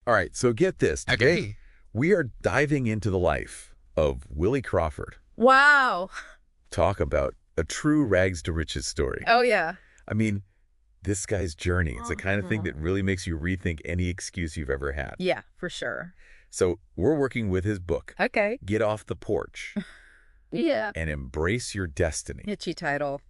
All right, so get this. Today, Okay. we are diving into the life of Willie Crawford. Wow. Talk about a true rags to riches story. Oh, yeah. I mean, this guy's journey is the kind of thing that really makes you rethink any excuse you've ever had. Yeah, for sure. So we're working with his book, Okay. Get Off the Porch, Yeah. and Embrace Your Destiny. Itchy title.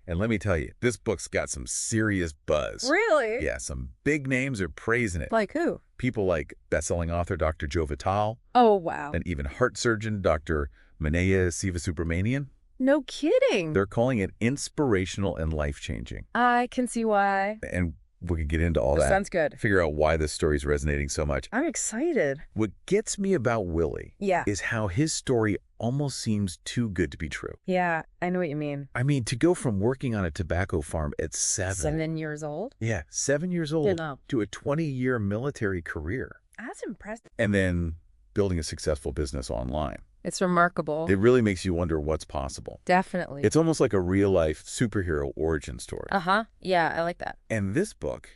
And let me tell you, this book's got some serious buzz. Really? Yeah, some big names are praising it. Like who? People like best-selling author Dr. Joe Vitale, Oh, wow. and even heart surgeon Dr. Sivasubramanian. No kidding. They're calling it inspirational and life-changing. I can see why. And we can get into all that. Sounds good. Figure out why this story is resonating so much. I'm excited. What gets me about Willie Yeah. is how his story almost seems too good to be true. Yeah, I know what you mean. I mean, to go from working on a tobacco farm at 7 years old? Yeah, 7 years old, know. to a 20-year military career, That's impressive. and then building a successful business online. It's remarkable. It really makes you wonder what's possible. Definitely. It's almost like a real-life superhero origin story. Uh-huh. Yeah, I like that. And this book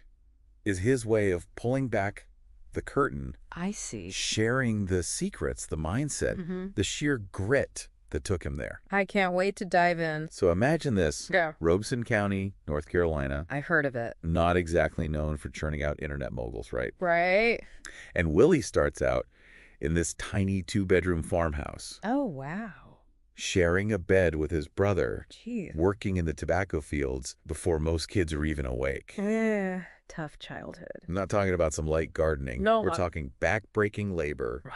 is his way of pulling back the curtain, I see. sharing the secrets, the mindset, the sheer grit that took him there. I can't wait to dive in. So imagine this. Yeah. Robeson County, North Carolina, I heard of it. not exactly known for churning out internet moguls, right? Right? And Willie starts out in this tiny 2-bedroom farmhouse, Oh, wow. sharing a bed with his brother, Jeez. working in the tobacco fields before most kids are even awake. Tough childhood. I'm not talking about some light gardening. No. We're talking back-breaking labor, Wow.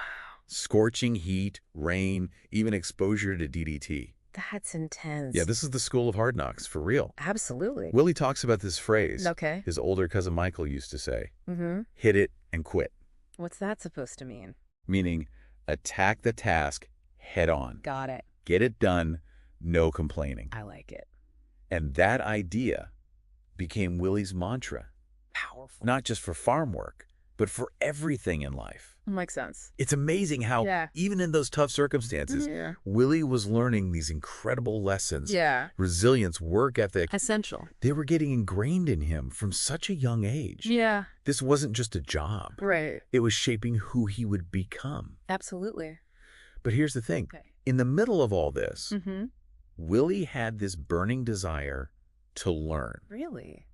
scorching heat, rain, even exposure to DDT. That's intense. Yeah, this is the school of hard knocks, for real. Absolutely. Willie talks about this phrase Okay. his older cousin Michael used to say, Mm-hmm. hit it and quit, What's that supposed to mean? meaning attack the task head on. Got it. Get it done, no complaining. I like it. And that idea became Willie's mantra, Powerful. not just for farm work, but for everything in life. Makes sense. It's amazing how, Yeah. even in those tough circumstances, Yeah. Willie was learning these incredible lessons. Yeah. Resilience, work ethic. Essential. They were getting ingrained in him from such a young age. Yeah. This wasn't just a job. Right. It was shaping who he would become. Absolutely. But here's the thing. Okay. In the middle of all this, Mm-hmm. Willie had this burning desire to learn. Really?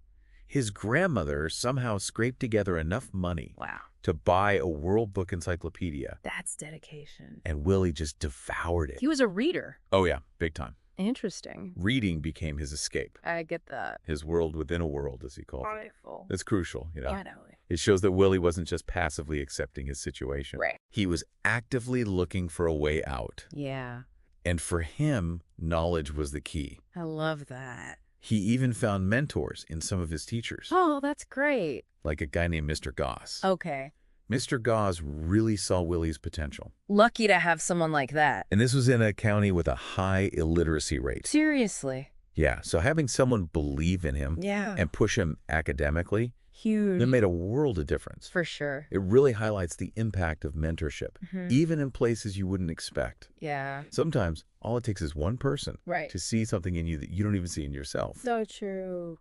His grandmother somehow scraped together enough money Wow. to buy a World Book Encyclopedia, That's dedication. and Willie just devoured it. He was a reader. Oh yeah, big time. Interesting. Reading became his escape, I get that. his world within a world, as he called it. Wonderful. It's crucial, you know. I know. It shows that Willie wasn't just passively accepting his situation. Right. He was actively looking for a way out. Yeah. And for him, knowledge was the key. I love that. He even found mentors in some of his teachers, Oh, that's great. like a guy named Mr. Goss. Okay. Mr. Goss really saw Willie's potential. Lucky to have someone like that. And this was in a county with a high illiteracy rate. Seriously. Yeah, so having someone believe in him Yeah. and push him academically, Huge. that made a world of difference. For sure. It really highlights the impact of mentorship, Mhm. even in places you wouldn't expect. Yeah. Sometimes all it takes is one person Right. to see something in you that you don't even see in yourself. So true.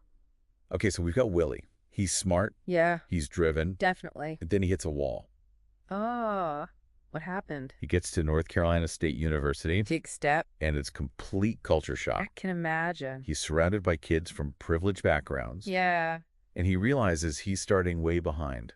Okay, so we've got Willie. He's smart, Yeah. he's driven, Definitely. and then he hits a wall. Oh. What happened? He gets to North Carolina State University, Big step. and it's complete culture I shock. can imagine. He's surrounded by kids from privileged backgrounds, Yeah. and he realizes he's starting way behind.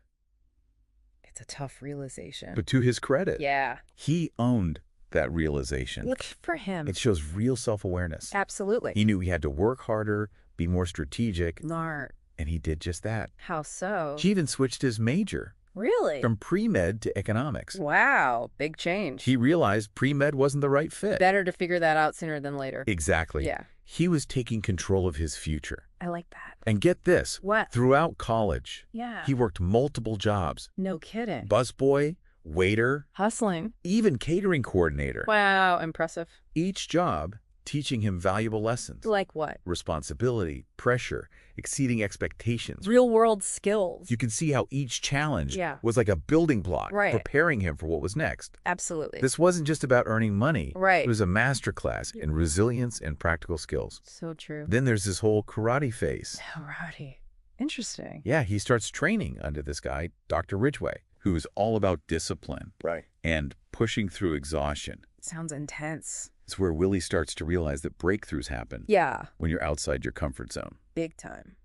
It's a tough realization. But to his credit, Yeah. he owned that realization. Look for him. It shows real self-awareness. Absolutely. He knew he had to work harder, be more strategic, Smart. and he did just that. How so? He even switched his major Really? from pre-med to economics. Wow. Big change. He realized pre-med wasn't the right fit. Better to figure that out sooner than later. Exactly. Yeah. He was taking control of his future. I like that. And get this, What? throughout college, Yeah. he worked multiple jobs. No kidding. Busboy, waiter, Hustling. even catering coordinator. Wow. Impressive. Each job teaching him valuable lessons. Like what? Responsibility, pressure, exceeding expectations. Real world skills. You can see how each challenge Yeah. was like a building block, Right. preparing him for what was next. Absolutely. This wasn't just about earning money. Right. It was a masterclass in resilience and practical skills. So true. Then there's this whole karate phase. Alrighty. Interesting. Yeah, he starts training under this guy, Dr. Ridgway, who's all about discipline Right. and pushing through exhaustion. Sounds intense. It's where Willie starts to realize that breakthroughs happen Yeah, when you're outside your comfort zone. big time.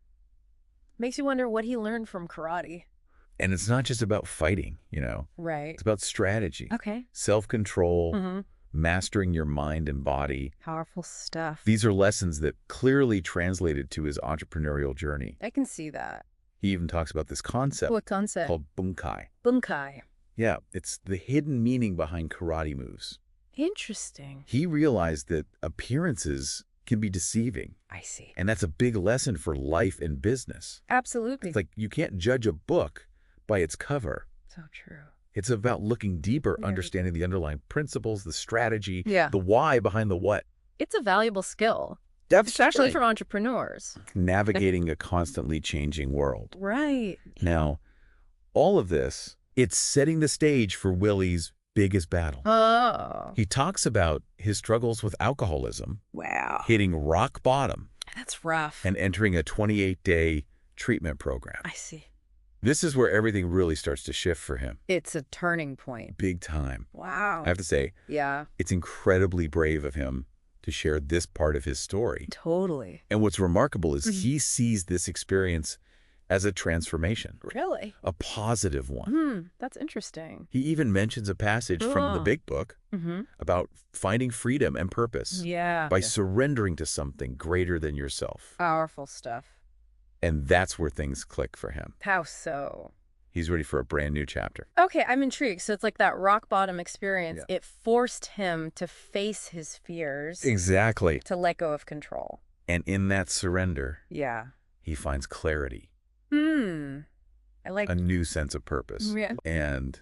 Makes you wonder what he learned from karate. And it's not just about fighting, you know. Right. It's about strategy, Okay. self-control, Mm-hmm. mastering your mind and body. Powerful stuff. These are lessons that clearly translated to his entrepreneurial journey. I can see that. He even talks about this concept What concept? called bunkai. Bunkai. Yeah, it's the hidden meaning behind karate moves. Interesting. He realized that appearances can be deceiving, I see. and that's a big lesson for life and business. Absolutely. It's like you can't judge a book by its cover. So true. It's about looking deeper, Very understanding the underlying principles, the strategy, Yeah. the why behind the what. It's a valuable skill, That's especially for entrepreneurs. navigating a constantly changing world. Right. Now, all of this, it's setting the stage for Willie's biggest battle. Oh. He talks about his struggles with alcoholism, Wow. hitting rock bottom, That's rough. and entering a 28-day treatment program. I see. This is where everything really starts to shift for him. It's a turning point. Big time. Wow. I have to say, Yeah, it's incredibly brave of him to share this part of his story. totally. And what's remarkable is Mhm. he sees this experience as a transformation, Really? a positive one. That's interesting. He even mentions a passage from the Oh. big book Mm-hmm. about finding freedom and purpose Yeah. by surrendering to something greater than yourself. Powerful stuff. And that's where things click for him. How so? He's ready for a brand new chapter. Okay, I'm intrigued. So it's like that rock bottom experience. Yeah. It forced him to face his fears, Exactly. to let go of control. And in that surrender, Yeah. he finds clarity, I like. a new sense of purpose. Yeah. And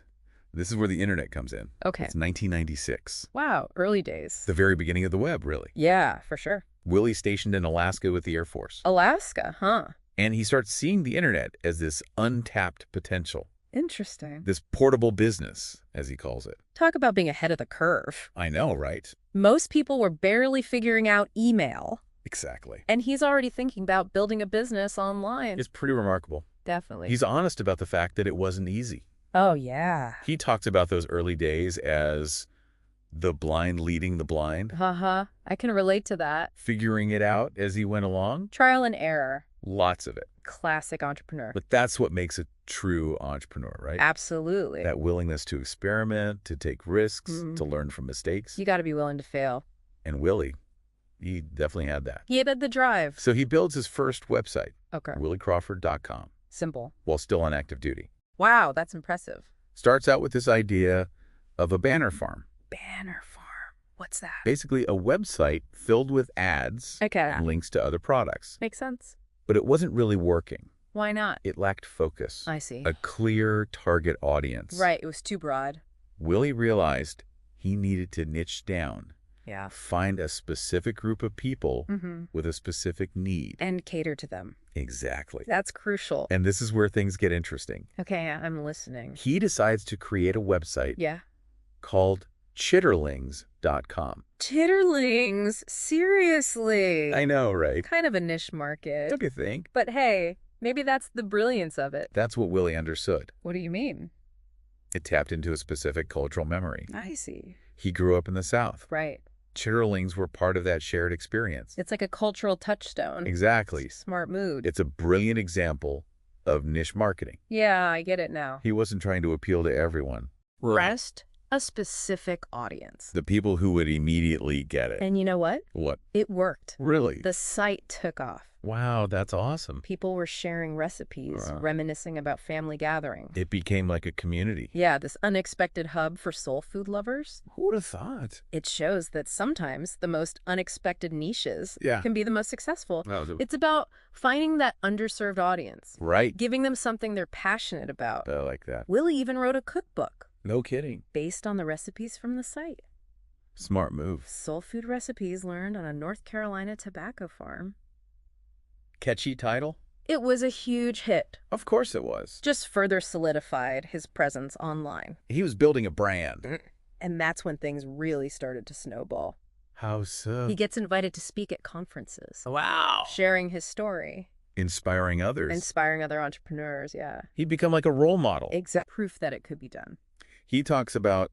this is where the internet comes in. Okay. It's 1996, Wow. Early days. the very beginning of the web, really. Yeah, for sure. Willie's stationed in Alaska with the Air Force. Alaska, huh? And he starts seeing the internet as this untapped potential, Interesting. this portable business, as he calls it. Talk about being ahead of the curve. I know, right? Most people were barely figuring out email, Exactly. and he's already thinking about building a business online. It's pretty remarkable. Definitely. He's honest about the fact that it wasn't easy. Oh, yeah. He talks about those early days as the blind leading the blind, Uh-huh. I can relate to that. figuring it out as he went along. Trial and error. Lots of it. Classic entrepreneur. But that's what makes a true entrepreneur, right? Absolutely. That willingness to experiment, to take risks, Mhm. to learn from mistakes. You got to be willing to fail. And Willie, he definitely had that. He had the drive. So he builds his first website, Okay. williecrawford.com, Simple. while still on active duty. Wow, that's impressive. Starts out with this idea of a banner farm. Banner farm. What's that? Basically a website filled with ads Okay. and links to other products. Makes sense. But it wasn't really working. Why not? It lacked focus, I see. a clear target audience. Right. It was too broad. Willie realized he needed to niche down, Yeah. find a specific group of people Mm-hmm. with a specific need. And cater to them. Exactly. That's crucial. And this is where things get interesting. Okay, I'm listening. He decides to create a website Yeah. called chitterlings.com. Chitterlings. Seriously. I know, right? Kind of a niche market. Don't you think? But hey, maybe that's the brilliance of it. That's what Willie understood. What do you mean? It tapped into a specific cultural memory. I see. He grew up in the South. Right. Chitterlings were part of that shared experience. It's like a cultural touchstone. Exactly. Smart mood. It's a brilliant example of niche marketing. Yeah, I get it now. He wasn't trying to appeal to everyone. Rest a specific audience. The people who would immediately get it. And you know what? What? It worked. Really? The site took off. Wow, that's awesome. People were sharing recipes, Wow. reminiscing about family gatherings. It became like a community. Yeah, this unexpected hub for soul food lovers. Who would have thought? It shows that sometimes the most unexpected niches Yeah. can be the most successful. Wow, It's about finding that underserved audience, right. giving them something they're passionate about. I like that. Willie even wrote a cookbook No kidding. based on the recipes from the site. Smart move. Soul food recipes learned on a North Carolina tobacco farm. Catchy title? It was a huge hit, Of course it was. just further solidified his presence online. He was building a brand. And that's when things really started to snowball. How so? He gets invited to speak at conferences, Wow. sharing his story. inspiring others. Inspiring other entrepreneurs, yeah. He'd become like a role model. Exact proof that it could be done. He talks about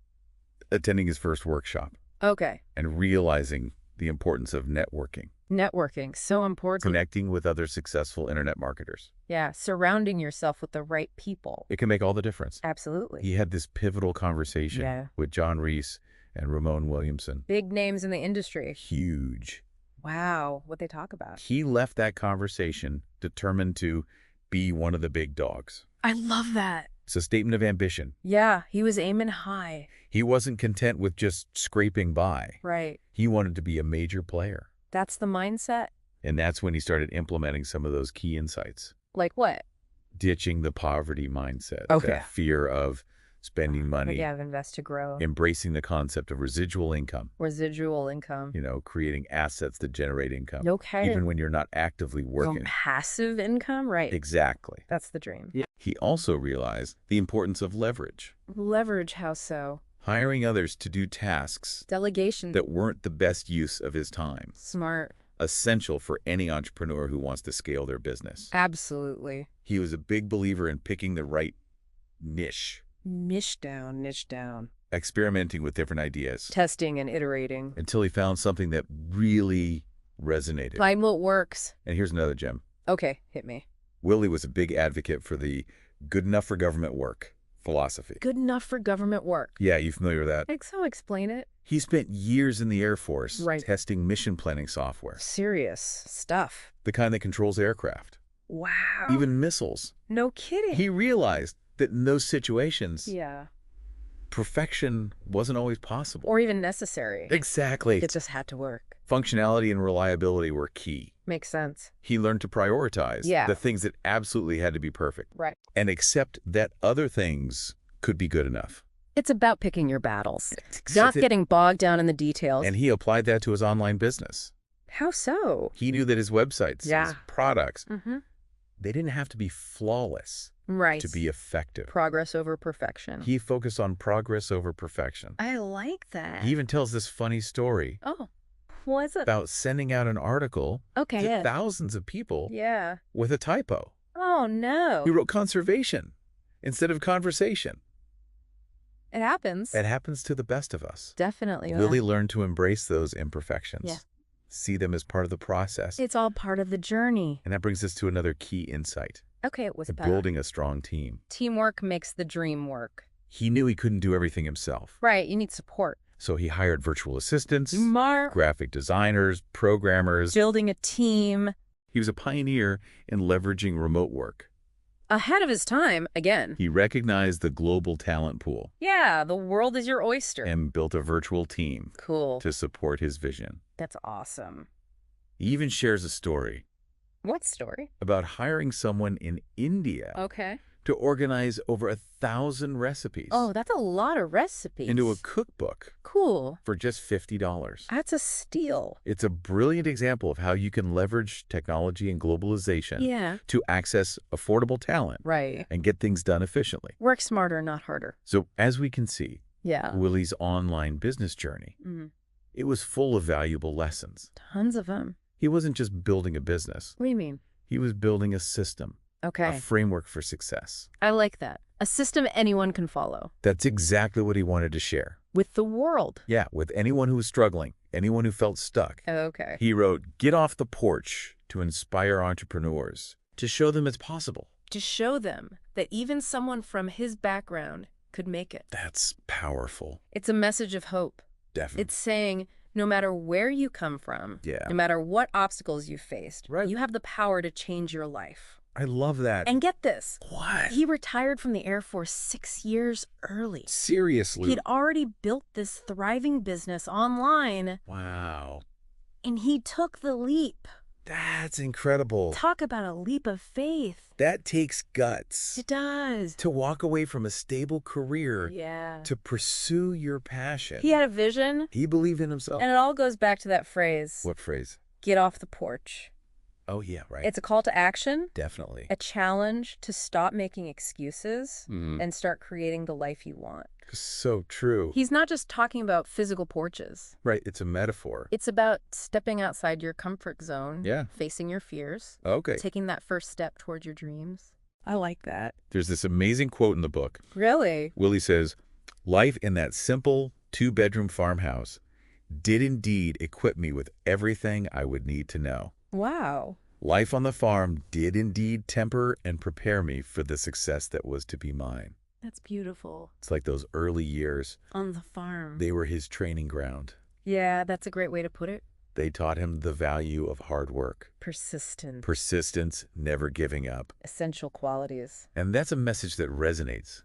attending his first workshop Okay. and realizing the importance of networking. Networking, so important. Connecting with other successful internet marketers. Yeah, surrounding yourself with the right people. It can make all the difference. Absolutely. He had this pivotal conversation with John Reese and Ramon Williamson. Big names in the industry. Huge. Wow, what they talk about. He left that conversation determined to be one of the big dogs. I love that. It's a statement of ambition. Yeah, he was aiming high. He wasn't content with just scraping by. Right. He wanted to be a major player. That's the mindset? And that's when he started implementing some of those key insights. Like what? Ditching the poverty mindset. Okay. That fear of spending money. Yeah, invest to grow. Embracing the concept of residual income. Residual income. You know, creating assets that generate income. Okay. Even when you're not actively working. Passive income? Right. Exactly. That's the dream. Yeah. He also realized the importance of leverage. Leverage, how so? Hiring others to do tasks Delegation. that weren't the best use of his time. Smart. Essential for any entrepreneur who wants to scale their business. Absolutely. He was a big believer in picking the right niche. Niche down. Experimenting with different ideas. Testing and iterating. Until he found something that really resonated. Find what works. And here's another gem. Okay, hit me. Willie was a big advocate for the good enough for government work philosophy. Good enough for government work. Yeah, you familiar with that? So explain it. He spent years in the Air Force Right. testing mission planning software. Serious stuff. The kind that controls aircraft. Wow. Even missiles. No kidding. He realized that in those situations, Yeah. perfection wasn't always possible. Or even necessary. Exactly. It just had to work. Functionality and reliability were key. Makes sense. He learned to prioritize the things that absolutely had to be perfect. Right. And accept that other things could be good enough. It's about picking your battles. Not getting bogged down in the details. And he applied that to his online business. How so? He knew that his websites, his products, Mm-hmm. they didn't have to be flawless Right. to be effective. Progress over perfection. He focused on progress over perfection. I like that. He even tells this funny story Oh, what's it? about sending out an article Okay. to thousands of people Yeah. with a typo. Oh, no. He wrote conservation instead of conversation. It happens. It happens to the best of us. Definitely. Willie learned to embrace those imperfections. Yeah. See them as part of the process. It's all part of the journey. And that brings us to another key insight. Okay, it was about Building a strong team. teamwork makes the dream work. He knew he couldn't do everything himself. Right, you need support. So he hired virtual assistants, Mark. graphic designers, programmers. Building a team. He was a pioneer in leveraging remote work. Ahead of his time, again. He recognized the global talent pool Yeah, the world is your oyster. and built a virtual team Cool. to support his vision. That's awesome. He even shares a story What story? about hiring someone in India Okay. to organize over 1,000 recipes Oh, that's a lot of recipes. into a cookbook Cool. for just $50. That's a steal. It's a brilliant example of how you can leverage technology and globalization Yeah. to access affordable talent Right. and get things done efficiently. Work smarter, not harder. So as we can see, Yeah. Willie's online business journey, Mm. it was full of valuable lessons. Tons of them. He wasn't just building a business. What do you mean? He was building a system, Okay. a framework for success. I like that. A system anyone can follow. That's exactly what he wanted to share. With the world. Yeah, with anyone who was struggling, anyone who felt stuck. Okay. He wrote, "Get Off the Porch" to inspire entrepreneurs, to show them it's possible. To show them that even someone from his background could make it. That's powerful. It's a message of hope. Definitely. It's saying no matter where you come from, Yeah. no matter what obstacles you faced, Right. you have the power to change your life. I love that. And get this. What? He retired from the Air Force 6 years early. Seriously? He'd already built this thriving business online, Wow. and he took the leap. That's incredible. Talk about a leap of faith. That takes guts. It does. To walk away from a stable career Yeah. to pursue your passion. He had a vision, He believed in himself. and it all goes back to that phrase, What phrase? get off the porch. Oh, yeah, right. It's a call to action, Definitely. a challenge to stop making excuses Mhm. and start creating the life you want. So true. He's not just talking about physical porches. Right, it's a metaphor. It's about stepping outside your comfort zone, Yeah. facing your fears, Okay. taking that first step towards your dreams. I like that. There's this amazing quote in the book. Really? Willie says, "Life in that simple 2-bedroom farmhouse did indeed equip me with everything I would need to know. Wow. Life on the farm did indeed temper and prepare me for the success that was to be mine." That's beautiful. It's like those early years. On the farm. They were his training ground. Yeah, that's a great way to put it. They taught him the value of hard work, Persistent. persistence, never giving up. Essential qualities. And that's a message that resonates,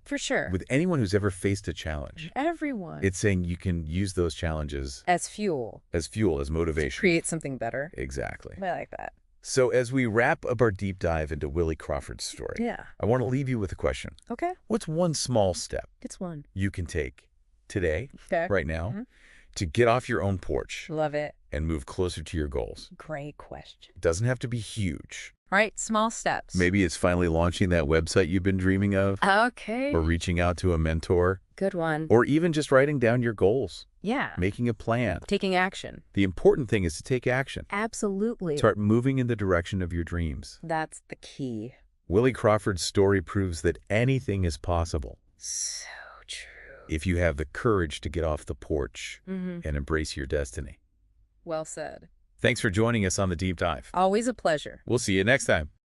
For sure. with anyone who's ever faced a challenge. Everyone. It's saying you can use those challenges as fuel. as fuel, as To motivation. create something better. Exactly. I like that. So as we wrap up our deep dive into Willie Crawford's story, Yeah. I want to leave you with a question. Okay. What's one small step It's one. you can take today, Okay. right now, Mhm. to get off your own porch Love it. and move closer to your goals? Great question. It doesn't have to be huge. All right, small steps. Maybe it's finally launching that website you've been dreaming of, Okay. or reaching out to a mentor, Good one. or even just writing down your goals, Yeah. making a plan. Taking action. The important thing is to take action. Absolutely. Start moving in the direction of your dreams. That's the key. Willie Crawford's story proves that anything is possible So true. if you have the courage to get off the porch Mm-hmm. and embrace your destiny. Well said. Thanks for joining us on the Deep Dive. Always a pleasure. We'll see you next time.